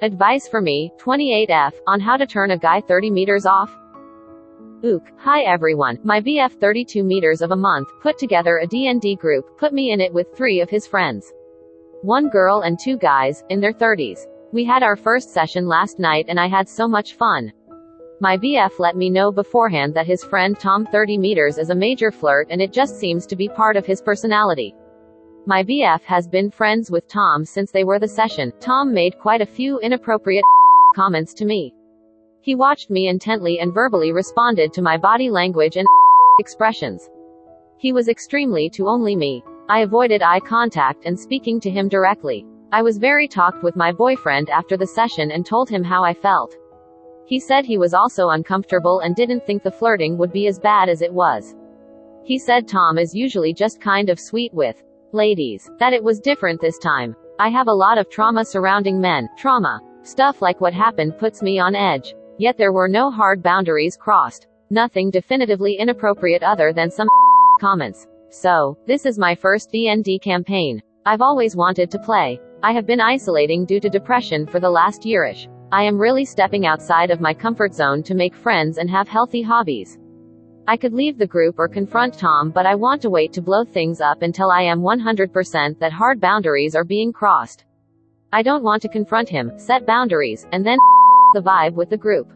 Advice for me, 28F, on how to turn a guy 30 meters off? Ooook. Hi everyone, my BF 32 meters of a month, put together a D&D group, put me in it with 3 of his friends. 1 girl and 2 guys, in their 30s. We had our first session last night and I had so much fun. My BF let me know beforehand that his friend Tom 30 meters is a major flirt and it just seems to be part of his personality. My BF has been friends with Tom since they were the session. Tom made quite a few inappropriate comments to me. He watched me intently and verbally responded to my body language and expressions. He was extremely to only me. I avoided eye contact and speaking to him directly. I was very talked with my boyfriend after the session and told him how I felt. He said he was also uncomfortable and didn't think the flirting would be as bad as it was. He said Tom is usually just kind of sweet with ladies, that it was different this time. I have a lot of trauma surrounding men. Trauma. Stuff like what happened puts me on edge. Yet there were no hard boundaries crossed. Nothing definitively inappropriate other than some comments. So, this is my first D&D campaign. I've always wanted to play. I have been isolating due to depression for the last yearish. I am really stepping outside of my comfort zone to make friends and have healthy hobbies. I could leave the group or confront Tom, but I want to wait to blow things up until I am 100% that hard boundaries are being crossed. I don't want to confront him, set boundaries, and then the vibe with the group.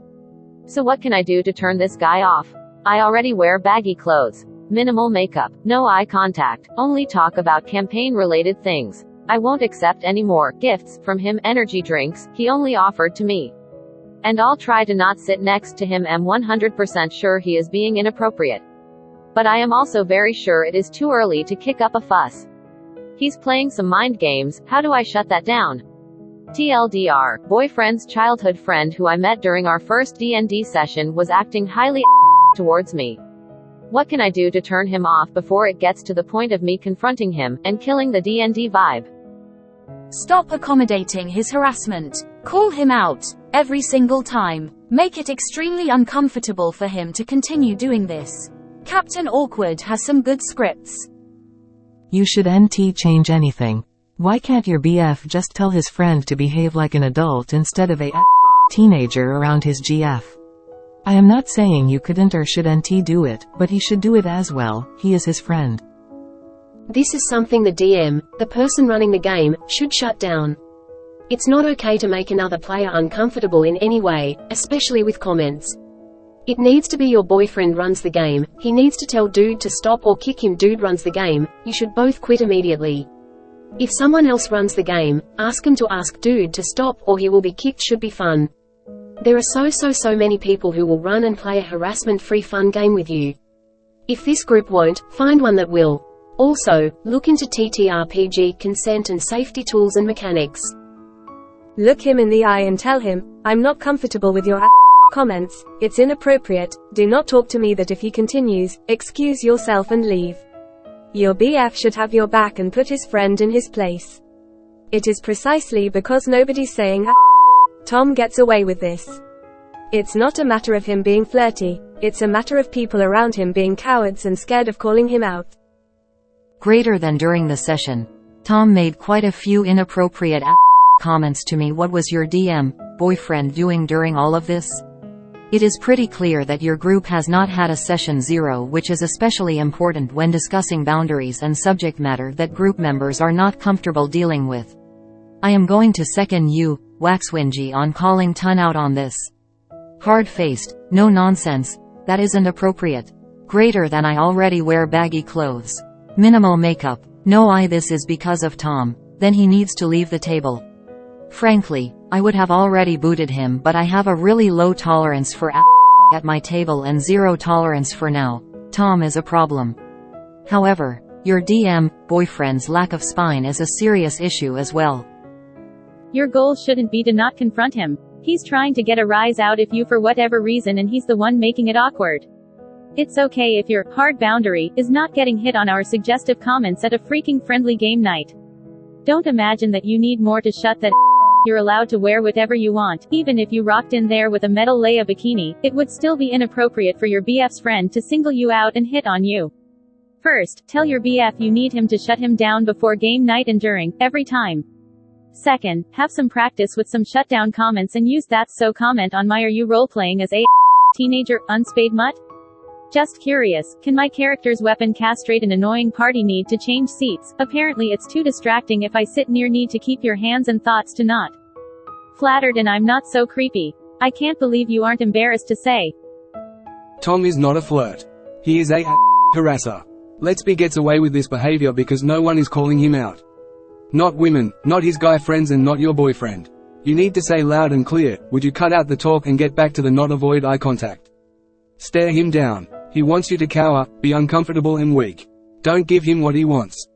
So what can I do to turn this guy off? I already wear baggy clothes. Minimal makeup. No eye contact. Only talk about campaign-related things. I won't accept any more gifts from him. Energy drinks, he only offered to me. And I'll try to not sit next to him. I'm 100% sure he is being inappropriate. But I am also very sure it is too early to kick up a fuss. He's playing some mind games. How do I shut that down? TLDR, boyfriend's childhood friend who I met during our first D&D session was acting highly towards me. What can I do to turn him off before it gets to the point of me confronting him and killing the D&D vibe? Stop accommodating his harassment. Call him out every single time. Make it extremely uncomfortable for him to continue doing this. Captain Awkward has some good scripts. You should NT change anything. Why can't your BF just tell his friend to behave like an adult instead of a teenager around his GF? I am not saying you couldn't or shouldn't do it, but he should do it as well. He is his friend. This is something the DM, the person running the game, should shut down. It's not okay to make another player uncomfortable in any way, especially with comments. It needs to be your boyfriend runs the game. He needs to tell dude to stop or kick him. Dude runs the game. You should both quit immediately. If someone else runs the game, ask him to ask dude to stop or he will be kicked. Should be fun. There are so many people who will run and play a harassment-free fun game with you. If this group won't, find one that will. Also, look into TTRPG consent and safety tools and mechanics. Look him in the eye and tell him, I'm not comfortable with your comments, it's inappropriate, do not talk to me. That if he continues, excuse yourself and leave. Your BF should have your back and put his friend in his place. It is precisely because nobody's saying Tom gets away with this. It's not a matter of him being flirty, it's a matter of people around him being cowards and scared of calling him out. Greater than during the session. Tom made quite a few inappropriate comments to me. What was your boyfriend doing during all of this? It is pretty clear that your group has not had a session 0, which is especially important when discussing boundaries and subject matter that group members are not comfortable dealing with. I am going to second you, Waxwingy, on calling Ton out on this. Hard-faced, no nonsense, that isn't appropriate. Greater than I already wear baggy clothes. Minimal makeup, no eye. This is because of Tom, then he needs to leave the table. Frankly, I would have already booted him, but I have a really low tolerance for at my table and 0 tolerance for now. Tom is a problem. However, your boyfriend's lack of spine is a serious issue as well. Your goal shouldn't be to not confront him. He's trying to get a rise out of you for whatever reason and he's the one making it awkward. It's okay if your hard boundary is not getting hit on our suggestive comments at a freaking friendly game night. Don't imagine that you need more to shut that. You're allowed to wear whatever you want. Even if you rocked in there with a metal Leia bikini, it would still be inappropriate for your BF's friend to single you out and hit on you. First, tell your BF you need him to shut him down before game night and during, every time. Second, have some practice with some shutdown comments and use that so comment on my are you role-playing as a teenager, unspayed mutt? Just curious, can my character's weapon castrate an annoying party need to change seats? Apparently it's too distracting if I sit near need to keep your hands and thoughts to not. Flattered and I'm not so creepy. I can't believe you aren't embarrassed to say. Tom is not a flirt. He is a harasser. Let's be gets away with this behavior because no one is calling him out. Not women, not his guy friends and not your boyfriend. You need to say loud and clear, would you cut out the talk and get back to the not avoid eye contact. Stare him down. He wants you to cower, be uncomfortable and weak. Don't give him what he wants.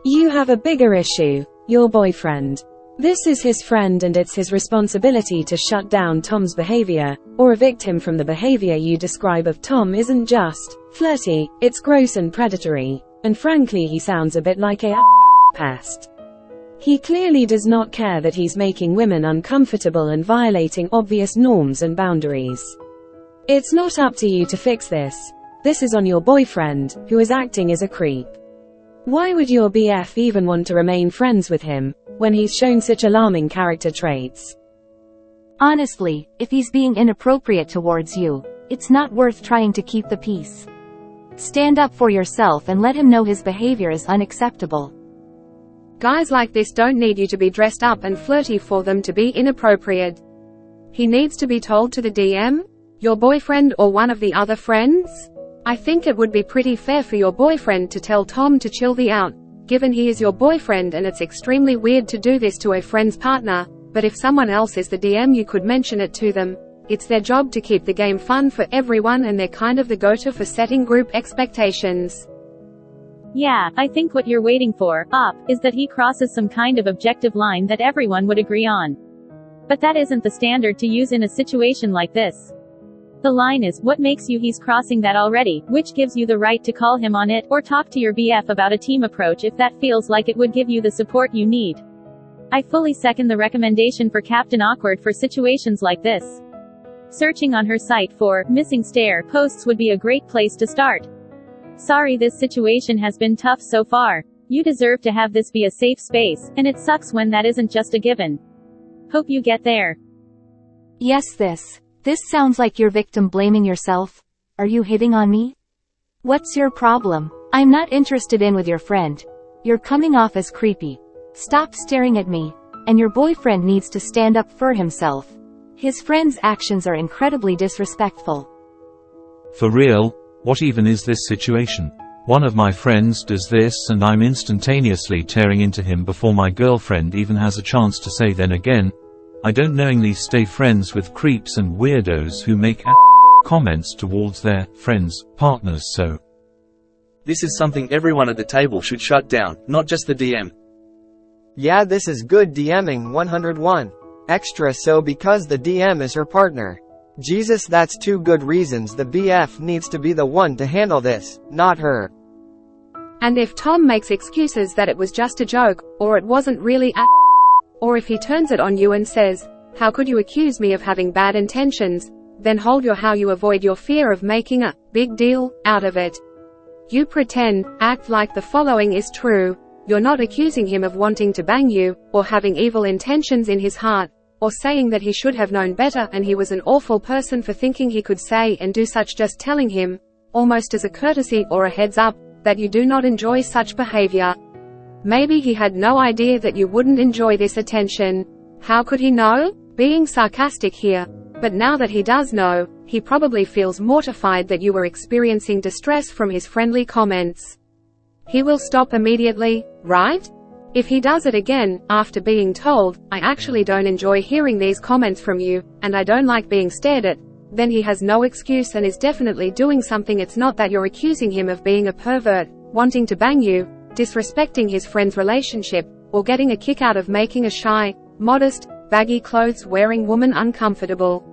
You have a bigger issue, your boyfriend. This is his friend and it's his responsibility to shut down Tom's behavior, or evict him from the behavior you describe of Tom isn't just flirty, it's gross and predatory, and frankly he sounds a bit like a pest. He clearly does not care that he's making women uncomfortable and violating obvious norms and boundaries. It's not up to you to fix this. This is on your boyfriend, who is acting as a creep. Why would your BF even want to remain friends with him, when he's shown such alarming character traits? Honestly, if he's being inappropriate towards you, it's not worth trying to keep the peace. Stand up for yourself and let him know his behavior is unacceptable. Guys like this don't need you to be dressed up and flirty for them to be inappropriate. He needs to be told to the DM, your boyfriend or one of the other friends. I think it would be pretty fair for your boyfriend to tell Tom to chill the out, given he is your boyfriend and it's extremely weird to do this to a friend's partner, but if someone else is the DM you could mention it to them. It's their job to keep the game fun for everyone and they're kind of the go-to for setting group expectations. Yeah, I think what you're waiting for, is that he crosses some kind of objective line that everyone would agree on. But that isn't the standard to use in a situation like this. The line is, what makes you he's crossing that already, which gives you the right to call him on it, or talk to your BF about a team approach if that feels like it would give you the support you need. I fully second the recommendation for Captain Awkward for situations like this. Searching on her site for missing stare posts would be a great place to start. Sorry this situation has been tough so far. You deserve to have this be a safe space, and it sucks when that isn't just a given. Hope you get there. Yes, this sounds like you're victim blaming yourself. Are you hitting on me? What's your problem? I'm not interested in with your friend. You're coming off as creepy. Stop staring at me. And your boyfriend needs to stand up for himself. His friend's actions are incredibly disrespectful. For real? What even is this situation? One of my friends does this and I'm instantaneously tearing into him before my girlfriend even has a chance to say then again. I don't knowingly stay friends with creeps and weirdos who make comments towards their friends, partners so. This is something everyone at the table should shut down, not just the DM. Yeah, this is good DMing 101. Extra so because the DM is her partner. Jesus, that's two good reasons the BF needs to be the one to handle this, not her. And if Tom makes excuses that it was just a joke, or it wasn't really or if he turns it on you and says, how could you accuse me of having bad intentions, then hold your how you avoid your fear of making a big deal out of it. You pretend, act like the following is true. You're not accusing him of wanting to bang you, or having evil intentions in his heart, or saying that he should have known better and he was an awful person for thinking he could say and do such, just telling him, almost as a courtesy or a heads up, that you do not enjoy such behavior. Maybe he had no idea that you wouldn't enjoy this attention. How could he know? Being sarcastic here. But now that he does know, he probably feels mortified that you were experiencing distress from his friendly comments. He will stop immediately, right? If he does it again, after being told, I actually don't enjoy hearing these comments from you, and I don't like being stared at, then he has no excuse and is definitely doing something. It's not that you're accusing him of being a pervert, wanting to bang you, disrespecting his friend's relationship, or getting a kick out of making a shy, modest, baggy clothes wearing woman uncomfortable.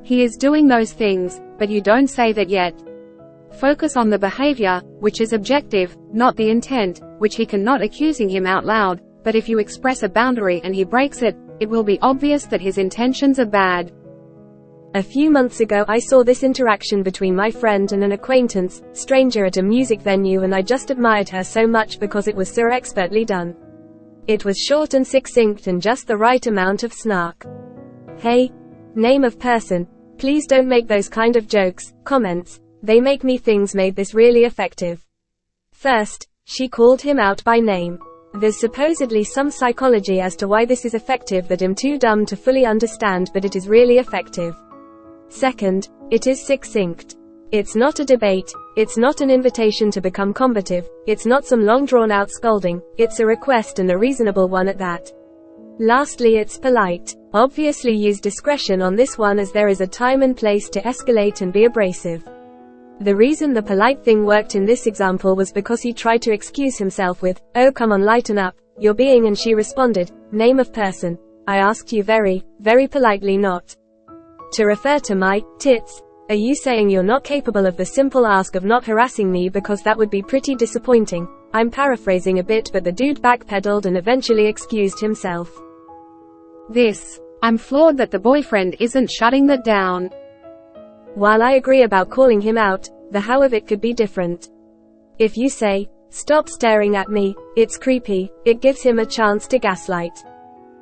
He is doing those things, but you don't say that yet. Focus on the behavior, which is objective, not the intent, which he cannot accusing him out loud, but if you express a boundary and he breaks it, it will be obvious that his intentions are bad. A few months ago I saw this interaction between my friend and an acquaintance, stranger at a music venue, and I just admired her so much because it was so expertly done. It was short and succinct and just the right amount of snark. Hey, name of person, please don't make those kind of jokes, comments. They make me things made this really effective. First, she called him out by name. There's supposedly some psychology as to why this is effective that I'm too dumb to fully understand, but it is really effective. Second, it is succinct. It's not a debate, it's not an invitation to become combative, it's not some long drawn out scolding, it's a request and a reasonable one at that. Lastly, it's polite. Obviously use discretion on this one as there is a time and place to escalate and be abrasive. The reason the polite thing worked in this example was because he tried to excuse himself with, "Oh come on, lighten up, you're being," and she responded, "Name of person. I asked you very, very politely not to refer to my tits. Are you saying you're not capable of the simple ask of not harassing me, because that would be pretty disappointing?" I'm paraphrasing a bit, but the dude backpedaled and eventually excused himself. I'm floored that the boyfriend isn't shutting that down. While I agree about calling him out, the how of it could be different. If you say, "Stop staring at me, it's creepy," it gives him a chance to gaslight.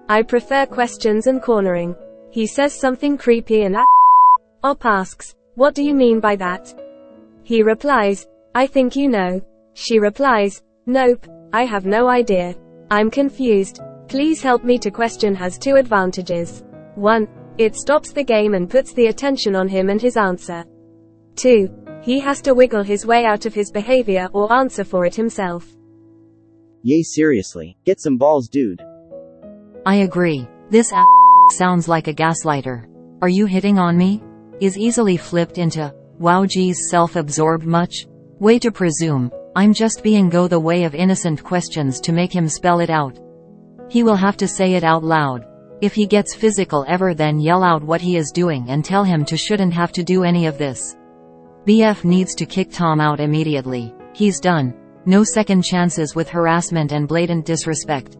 I prefer questions and cornering. He says something creepy and Op asks, "What do you mean by that?" He replies, "I think you know." She replies, "Nope, I have no idea. I'm confused. Please help me." To question has two advantages. 1. It stops the game and puts the attention on him and his answer. 2. He has to wiggle his way out of his behavior or answer for it himself. Yay, seriously. Get some balls, dude. I agree. This sounds like a gaslighter. "Are you hitting on me?" is easily flipped into, "Wow, geez, self-absorbed much?" Way to presume. I'm just being go the way of innocent questions to make him spell it out. He will have to say it out loud. If he gets physical ever, then yell out what he is doing and tell him to shouldn't have to do any of this. BF needs to kick Tom out immediately. He's done. No second chances with harassment and blatant disrespect.